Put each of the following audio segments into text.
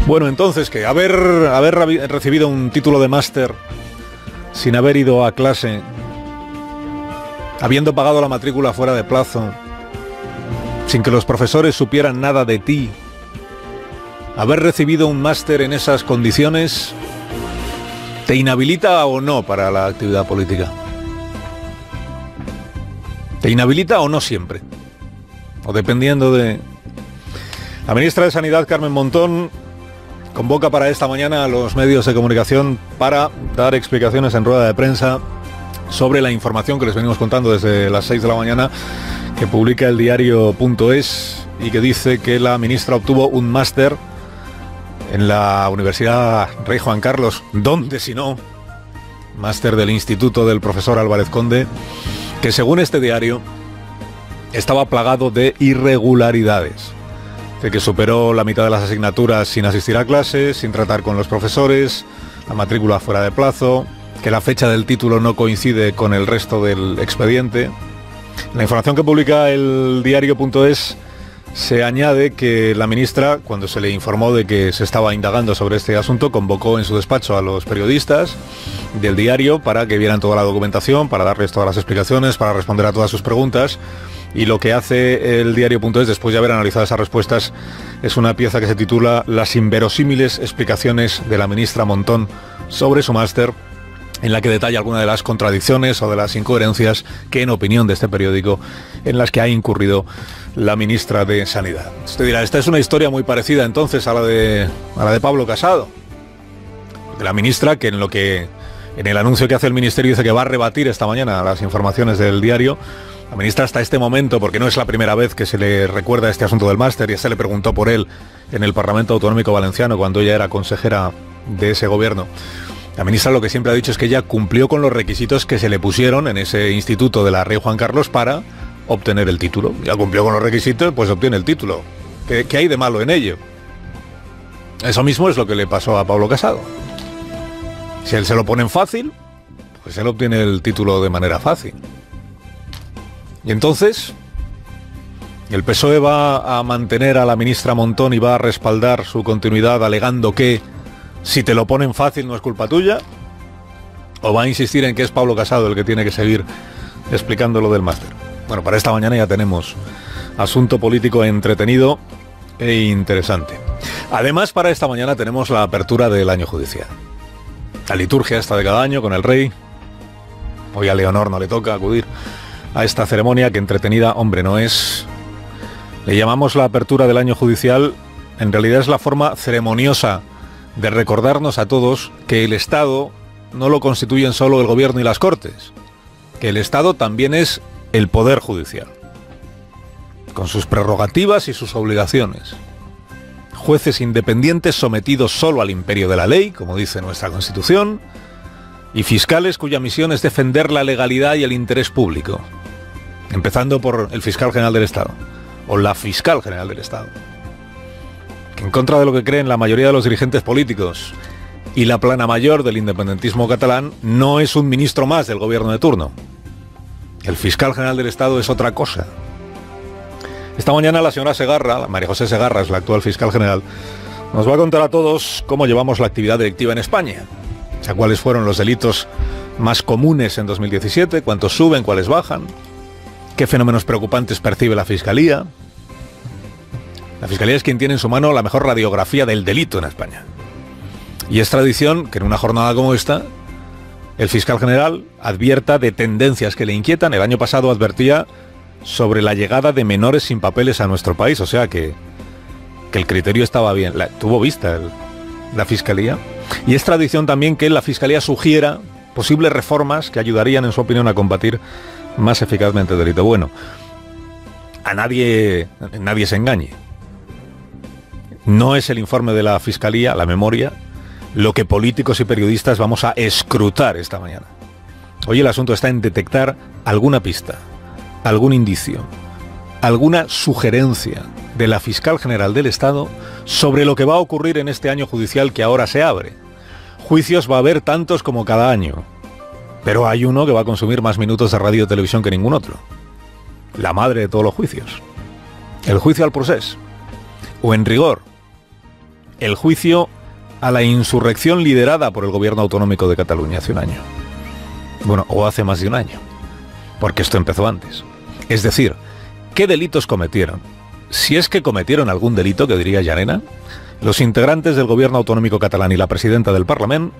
Bueno, entonces, ¿qué? Haber recibido un título de máster sin haber ido a clase, habiendo pagado la matrícula fuera de plazo, sin que los profesores supieran nada de ti, haber recibido un máster en esas condiciones, ¿te inhabilita o no para la actividad política? ¿Te inhabilita o no siempre? O dependiendo de... La ministra de Sanidad, Carmen Montón, convoca para esta mañana a los medios de comunicación para dar explicaciones en rueda de prensa sobre la información que les venimos contando desde las 6 de la mañana, que publica el diario.es y que dice que la ministra obtuvo un máster en la Universidad Rey Juan Carlos, donde si no, máster del Instituto del profesor Álvarez Conde, que según este diario estaba plagado de irregularidades. De que superó la mitad de las asignaturas sin asistir a clases, sin tratar con los profesores, la matrícula fuera de plazo, que la fecha del título no coincide con el resto del expediente. La información que publica el diario.es se añade que la ministra, cuando se le informó de que se estaba indagando sobre este asunto, convocó en su despacho a los periodistas del diario para que vieran toda la documentación, para darles todas las explicaciones, para responder a todas sus preguntas. Y lo que hace el diario.es, después de haber analizado esas respuestas, es una pieza que se titula Las inverosímiles explicaciones de la ministra Montón sobre su máster, en la que detalla algunas de las contradicciones o de las incoherencias que, en opinión de este periódico, en las que ha incurrido la ministra de Sanidad. Usted dirá, esta es una historia muy parecida entonces a la de Pablo Casado. De la ministra, que en el anuncio que hace el ministerio dice que va a rebatir esta mañana las informaciones del diario. La ministra hasta este momento, porque no es la primera vez que se le recuerda este asunto del máster, ya se le preguntó por él en el Parlamento Autonómico Valenciano cuando ella era consejera de ese gobierno. La ministra lo que siempre ha dicho es que ella cumplió con los requisitos que se le pusieron en ese instituto de la Rey Juan Carlos para obtener el título. Ya cumplió con los requisitos, pues obtiene el título. ¿Qué hay de malo en ello? Eso mismo es lo que le pasó a Pablo Casado. Si él se lo ponen fácil, pues él obtiene el título de manera fácil. Y entonces, el PSOE va a mantener a la ministra Montón y va a respaldar su continuidad alegando que si te lo ponen fácil no es culpa tuya, o va a insistir en que es Pablo Casado el que tiene que seguir explicando lo del máster. Bueno, para esta mañana ya tenemos asunto político entretenido e interesante. Además, para esta mañana tenemos la apertura del año judicial. La liturgia esta de cada año con el rey. Hoy a Leonor no le toca acudir a esta ceremonia, que entretenida, hombre, no es. Le llamamos la apertura del año judicial. En realidad es la forma ceremoniosa de recordarnos a todos que el Estado no lo constituyen solo el gobierno y las Cortes, que el Estado también es el Poder Judicial, con sus prerrogativas y sus obligaciones. Jueces independientes sometidos solo al imperio de la ley, como dice nuestra Constitución, y fiscales cuya misión es defender la legalidad y el interés público, empezando por el fiscal general del Estado, o la fiscal general del Estado, que en contra de lo que creen la mayoría de los dirigentes políticos y la plana mayor del independentismo catalán, no es un ministro más del gobierno de turno. El fiscal general del Estado es otra cosa. Esta mañana la señora Segarra, María José Segarra, es la actual fiscal general, nos va a contar a todos cómo llevamos la actividad delictiva en España. O sea, cuáles fueron los delitos más comunes en 2017, cuántos suben, cuáles bajan, qué fenómenos preocupantes percibe la Fiscalía. La Fiscalía es quien tiene en su mano la mejor radiografía del delito en España. Y es tradición que en una jornada como esta, el fiscal general advierta de tendencias que le inquietan. El año pasado advertía sobre la llegada de menores sin papeles a nuestro país, o sea que el criterio estaba bien, tuvo vista la Fiscalía. Y es tradición también que la Fiscalía sugiera posibles reformas que ayudarían, en su opinión, a combatir más eficazmente el delito. Bueno, a nadie se engañe. No es el informe de la Fiscalía, la memoria, lo que políticos y periodistas vamos a escrutar esta mañana. Hoy el asunto está en detectar alguna pista, algún indicio, alguna sugerencia de la fiscal general del Estado sobre lo que va a ocurrir en este año judicial que ahora se abre. Juicios va a haber tantos como cada año, pero hay uno que va a consumir más minutos de radio y televisión que ningún otro. La madre de todos los juicios. El juicio al procés. O en rigor, el juicio a la insurrección liderada por el gobierno autonómico de Cataluña hace un año. Bueno, o hace más de un año, porque esto empezó antes. Es decir, ¿qué delitos cometieron? Si es que cometieron algún delito, que diría Llarena, los integrantes del gobierno autonómico catalán y la presidenta del Parlament,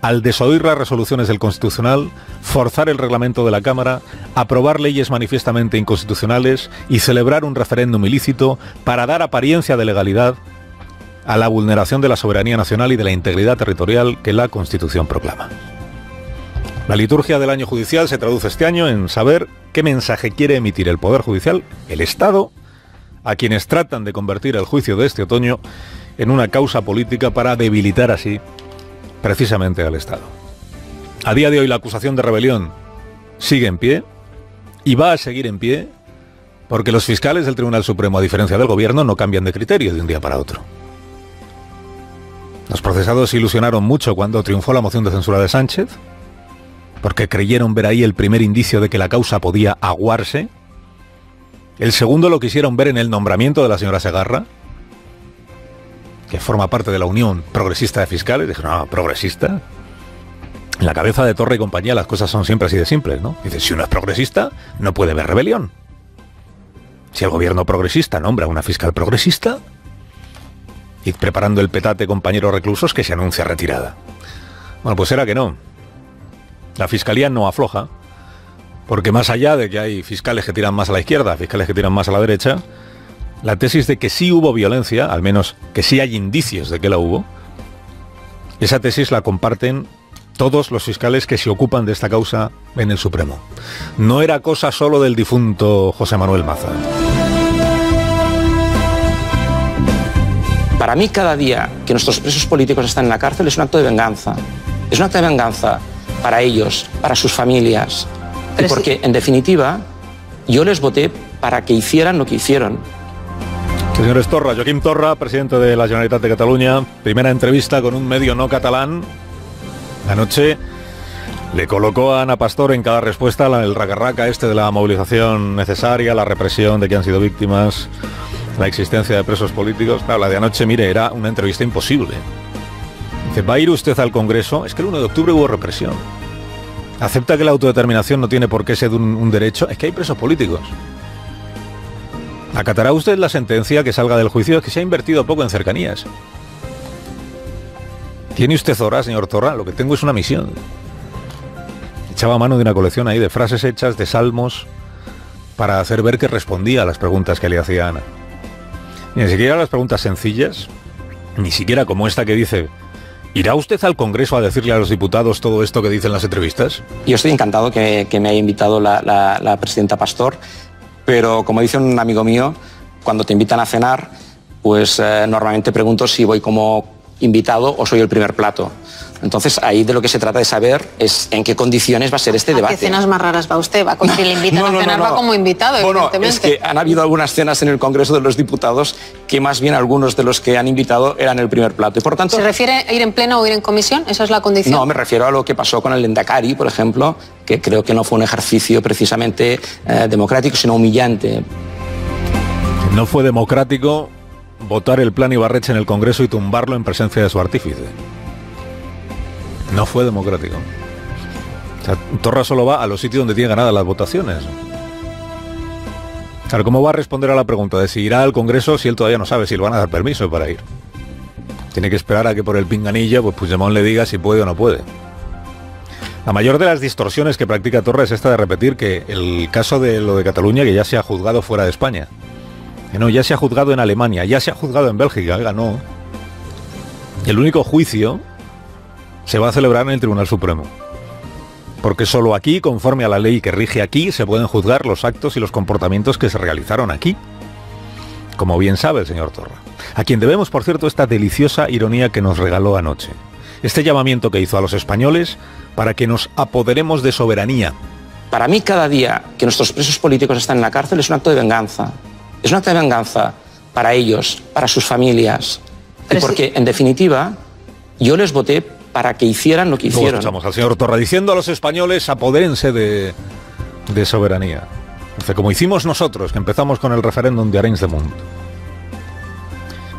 al desoír las resoluciones del Constitucional, forzar el reglamento de la Cámara, aprobar leyes manifiestamente inconstitucionales y celebrar un referéndum ilícito para dar apariencia de legalidad a la vulneración de la soberanía nacional y de la integridad territorial que la Constitución proclama. La liturgia del año judicial se traduce este año en saber qué mensaje quiere emitir el Poder Judicial, el Estado, a quienes tratan de convertir el juicio de este otoño en una causa política para debilitar así precisamente al Estado. A día de hoy la acusación de rebelión sigue en pie y va a seguir en pie porque los fiscales del Tribunal Supremo, a diferencia del Gobierno, no cambian de criterio de un día para otro. Los procesados se ilusionaron mucho cuando triunfó la moción de censura de Sánchez, porque creyeron ver ahí el primer indicio de que la causa podía aguarse. El segundo lo quisieron ver en el nombramiento de la señora Segarra, que forma parte de la Unión Progresista de Fiscales. Dijeron, no, progresista. En la cabeza de Torra y compañía las cosas son siempre así de simples, ¿no? Dice, si uno es progresista, no puede haber rebelión. Si el gobierno progresista nombra a una fiscal progresista, y preparando el petate, compañeros reclusos, que se anuncia retirada. Bueno, pues era que no. La Fiscalía no afloja, porque más allá de que hay fiscales que tiran más a la izquierda, fiscales que tiran más a la derecha, la tesis de que sí hubo violencia, al menos que sí hay indicios de que la hubo, esa tesis la comparten todos los fiscales que se ocupan de esta causa en el Supremo. No era cosa solo del difunto José Manuel Maza. Para mí, cada día que nuestros presos políticos están en la cárcel es un acto de venganza. Es un acto de venganza para ellos, para sus familias. Y porque, en definitiva, yo les voté para que hicieran lo que hicieron. Señores Torra, Joaquim Torra, presidente de la Generalitat de Cataluña, primera entrevista con un medio no catalán. Anoche le colocó a Ana Pastor en cada respuesta el raca-raca este de la movilización necesaria, la represión de que han sido víctimas, la existencia de presos políticos. Claro, la de anoche, mire, era una entrevista imposible. Dice, ¿va a ir usted al Congreso? Es que el 1 de octubre hubo represión. ¿Acepta que la autodeterminación no tiene por qué ser un derecho? Es que hay presos políticos. ¿Acatará usted la sentencia que salga del juicio? Es que se ha invertido poco en cercanías. ¿Tiene usted horas, señor Torra? Lo que tengo es una misión. Echaba mano de una colección ahí de frases hechas, de salmos, para hacer ver que respondía a las preguntas que le hacía Ana. Ni siquiera las preguntas sencillas, ni siquiera como esta que dice, ¿irá usted al Congreso a decirle a los diputados todo esto que dicen las entrevistas? Yo estoy encantado que me haya invitado la presidenta Pastor, pero como dice un amigo mío, cuando te invitan a cenar, pues normalmente pregunto si voy como invitado o soy el primer plato. Entonces, ahí de lo que se trata de saber es en qué condiciones va a ser este debate. ¿A qué cenas más raras va usted? ¿Va con si le invitan a cenar? Va como invitado, evidentemente. Bueno, es que han habido algunas cenas en el Congreso de los Diputados que más bien algunos de los que han invitado eran el primer plato. Y por tanto, ¿se refiere a ir en pleno o ir en comisión? ¿Esa es la condición? No, me refiero a lo que pasó con el Lehendakari, por ejemplo, que creo que no fue un ejercicio precisamente democrático, sino humillante. No fue democrático votar el plan Ibarretxe en el Congreso y tumbarlo en presencia de su artífice. No fue democrático. O sea, Torra solo va a los sitios donde tiene ganadas las votaciones. Claro, ¿cómo va a responder a la pregunta de si irá al Congreso si él todavía no sabe si le van a dar permiso para ir? Tiene que esperar a que por el pinganillo pues Puigdemont le diga si puede o no puede. La mayor de las distorsiones que practica Torra es esta de repetir que el caso de lo de Cataluña, que ya se ha juzgado fuera de España. Que no, ya se ha juzgado en Alemania, ya se ha juzgado en Bélgica, ganó. El único juicio se va a celebrar en el Tribunal Supremo. Porque solo aquí, conforme a la ley que rige aquí, se pueden juzgar los actos y los comportamientos que se realizaron aquí. Como bien sabe el señor Torra. A quien debemos, por cierto, esta deliciosa ironía que nos regaló anoche. Este llamamiento que hizo a los españoles para que nos apoderemos de soberanía. Para mí, cada día que nuestros presos políticos están en la cárcel es un acto de venganza. Es un acto de venganza para ellos, para sus familias. Y porque, en definitiva, yo les voté para que hicieran lo que hicieron. Luego escuchamos al señor Torra diciendo a los españoles, apodérense de soberanía. Dice, como hicimos nosotros, que empezamos con el referéndum de Arenys de Munt.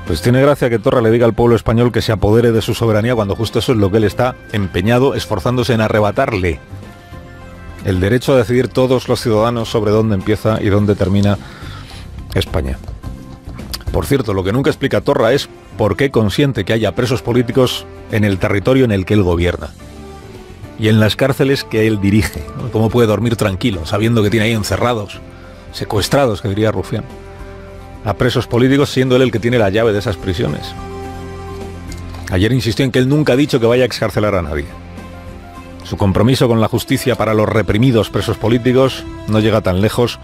Pues tiene gracia que Torra le diga al pueblo español que se apodere de su soberanía cuando justo eso es lo que él está empeñado, esforzándose en arrebatarle. El derecho a decidir todos los ciudadanos sobre dónde empieza y dónde termina España. Por cierto, lo que nunca explica Torra es por qué consiente que haya presos políticos en el territorio en el que él gobierna y en las cárceles que él dirige. ¿Cómo puede dormir tranquilo, sabiendo que tiene ahí encerrados, secuestrados, que diría Rufián, a presos políticos, siendo él el que tiene la llave de esas prisiones? Ayer insistió en que él nunca ha dicho que vaya a excarcelar a nadie. Su compromiso con la justicia para los reprimidos presos políticos no llega tan lejos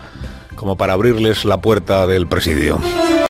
como para abrirles la puerta del presidio.